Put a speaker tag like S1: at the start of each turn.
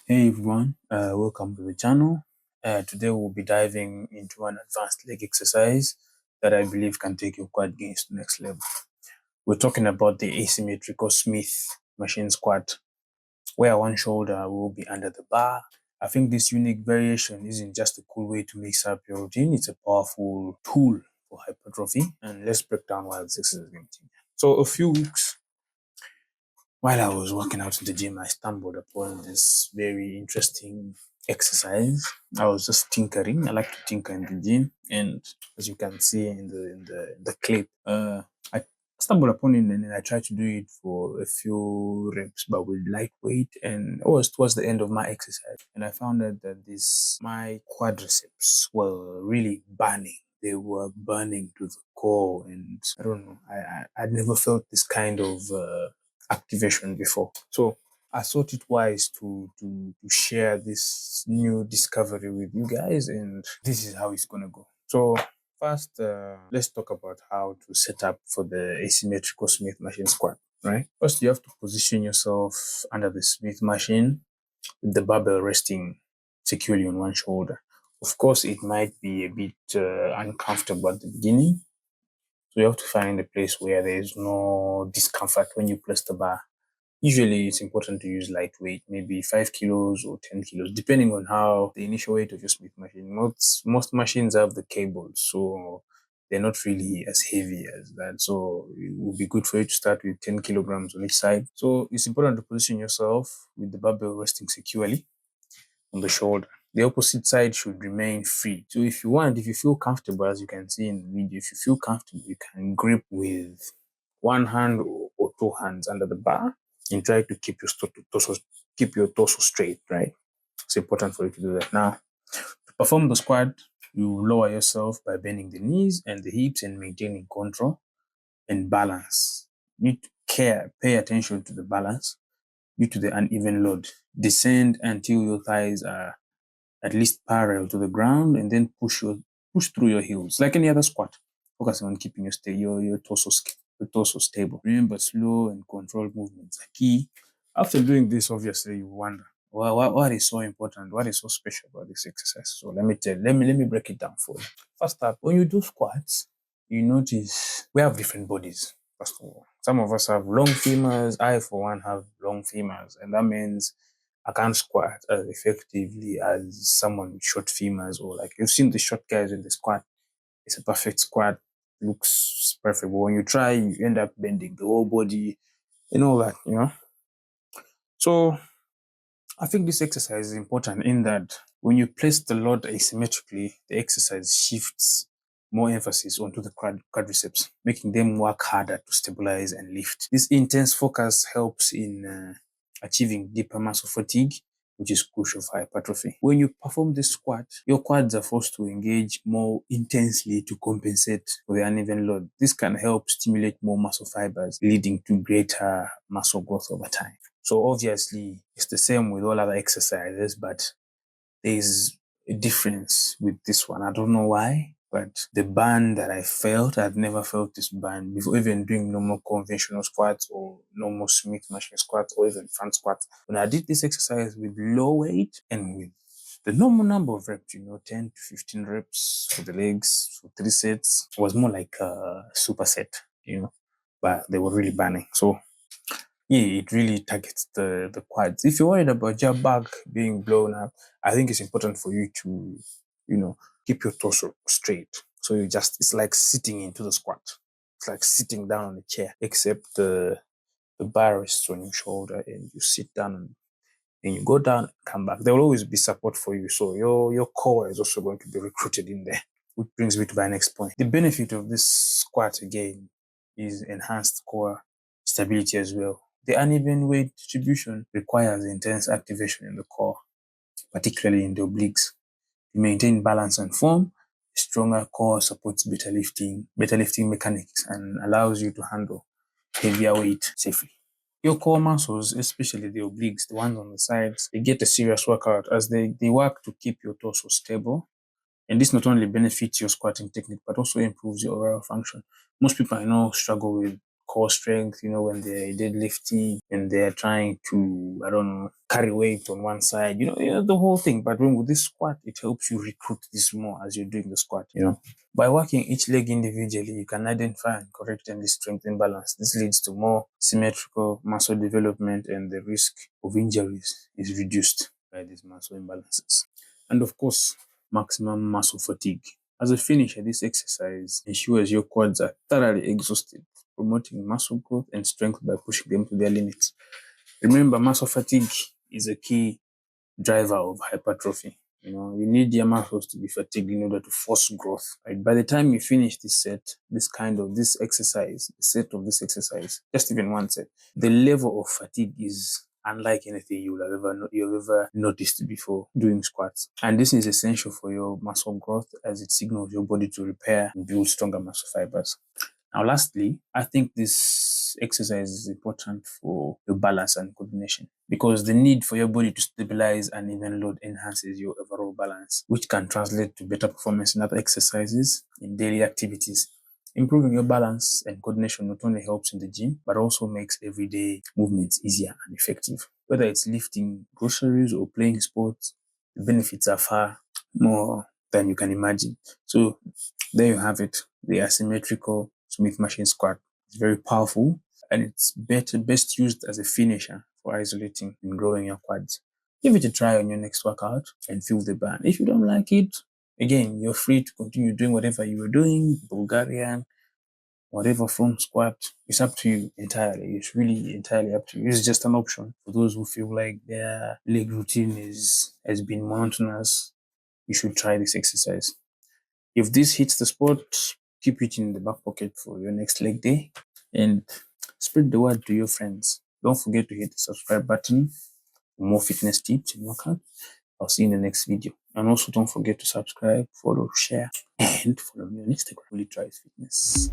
S1: Hey everyone, welcome to the channel. Today we'll be diving into an advanced leg exercise that I believe can take your quad gains to the next level. We're talking about the asymmetrical Smith machine squat, where one shoulder will be under the bar. I think this unique variation isn't just a cool way to mix up your routine, it's a powerful tool for hypertrophy. And let's break down why this exercise is going to. So a few weeks while I was working out in the gym, I stumbled upon this very interesting exercise. I was just tinkering. I like to tinker in the gym, and as you can see in the clip, I stumbled upon it and then I tried to do it for a few reps, but with lightweight. And it was towards the end of my exercise, and I found out that my quadriceps were really burning. They were burning to the core, and I don't know. I'd never felt this kind of activation before. So I thought it wise to share this new discovery with you guys, and this is how it's gonna go. So first, let's talk about how to set up for the asymmetrical Smith machine squat. Right. First, you have to position yourself under the Smith machine with the barbell resting securely on one shoulder. Of course, it might be a bit uncomfortable at the beginning, so you have to find a place where there is no discomfort when you place the bar. Usually it's important to use lightweight, maybe 5 kilos or 10 kilos, depending on how the initial weight of your Smith machine. Most machines have the cables, so they're not really as heavy as that. So it would be good for you to start with 10 kilograms on each side. So it's important to position yourself with the barbell resting securely on the shoulder. The opposite side should remain free. So if you feel comfortable, as you can see in the video, if you feel comfortable, you can grip with one hand or two hands under the bar and try to keep your torso straight, right? It's important for you to do that. Now, to perform the squat, you lower yourself by bending the knees and the hips and maintaining control and balance. You need to pay attention to the balance due to the uneven load. Descend until your thighs are at least parallel to the ground, and then push through your heels like any other squat. Focusing on keeping your torso stable. Remember, slow and controlled movements are key. After doing this, obviously you wonder, well, what is so important? What is so special about this exercise? So let me break it down for you. First up, when you do squats, you notice we have different bodies. First of all, some of us have long femurs. I, for one, have long femurs, and that means I can't squat as effectively as someone with short femurs, or like you've seen the short guys in the squat. It's a perfect squat, looks perfect. But when you try, you end up bending the whole body and all that, you know. So I think this exercise is important in that when you place the load asymmetrically, the exercise shifts more emphasis onto the quadriceps, making them work harder to stabilize and lift. This intense focus helps in achieving deeper muscle fatigue, which is crucial for hypertrophy. When you perform this squat, your quads are forced to engage more intensely to compensate for the uneven load. This can help stimulate more muscle fibers, leading to greater muscle growth over time. So obviously, it's the same with all other exercises, but there's a difference with this one. I don't know why, but the burn that I felt, I'd never felt this burn before, even doing normal conventional squats or normal Smith machine squats or even front squats. When I did this exercise with low weight and with the normal number of reps, 10 to 15 reps for the legs, for 3 sets, it was more like a superset, but they were really burning. So yeah, it really targets the quads. If you're worried about your back being blown up, I think it's important for you to, keep your torso straight. So it's like sitting into the squat. It's like sitting down on a chair, except the bar rests on your shoulder and you sit down and you go down and come back. There will always be support for you. So your core is also going to be recruited in there, which brings me to my next point. The benefit of this squat again is enhanced core stability as well. The uneven weight distribution requires intense activation in the core, particularly in the obliques. To maintain balance and form, a stronger core supports better lifting mechanics and allows you to handle heavier weight safely. Your core muscles, especially the obliques, the ones on the sides, they get a serious workout as they work to keep your torso stable. And this not only benefits your squatting technique, but also improves your overall function. Most people I know struggle with core strength, when they're deadlifting and they're trying to, I don't know, carry weight on one side, the whole thing. But when with this squat, it helps you recruit this more as you're doing the squat, By working each leg individually, you can identify and correct any strength imbalance. This leads to more symmetrical muscle development, and the risk of injuries is reduced by these muscle imbalances. And of course, maximum muscle fatigue. As a finisher, this exercise ensures your quads are thoroughly exhausted, promoting muscle growth and strength by pushing them to their limits. Remember, muscle fatigue is a key driver of hypertrophy. You need your muscles to be fatigued in order to force growth. Right? By the time you finish this set, this exercise, the set of this exercise, just even one set, the level of fatigue is unlike anything you've ever noticed before doing squats. And this is essential for your muscle growth, as it signals your body to repair and build stronger muscle fibers. Now, lastly, I think this exercise is important for your balance and coordination, because the need for your body to stabilize and even load enhances your overall balance, which can translate to better performance in other exercises in daily activities. Improving your balance and coordination not only helps in the gym, but also makes everyday movements easier and effective. Whether it's lifting groceries or playing sports, the benefits are far more than you can imagine. So there you have it, the asymmetrical Smith machine squat. It's very powerful, and it's best used as a finisher for isolating and growing your quads. Give it a try on your next workout and feel the burn. If you don't like it, again, you're free to continue doing whatever you were doing, Bulgarian, whatever front squat. It's up to you entirely. It's really entirely up to you. It's just an option for those who feel like their leg routine has been monotonous. You should try this exercise. If this hits the spot, keep it in the back pocket for your next leg day and spread the word to your friends. Don't forget to hit the subscribe button for more fitness tips and workout. I'll see you in the next video. And also don't forget to subscribe, follow, share, and follow me on Instagram. Really try fitness.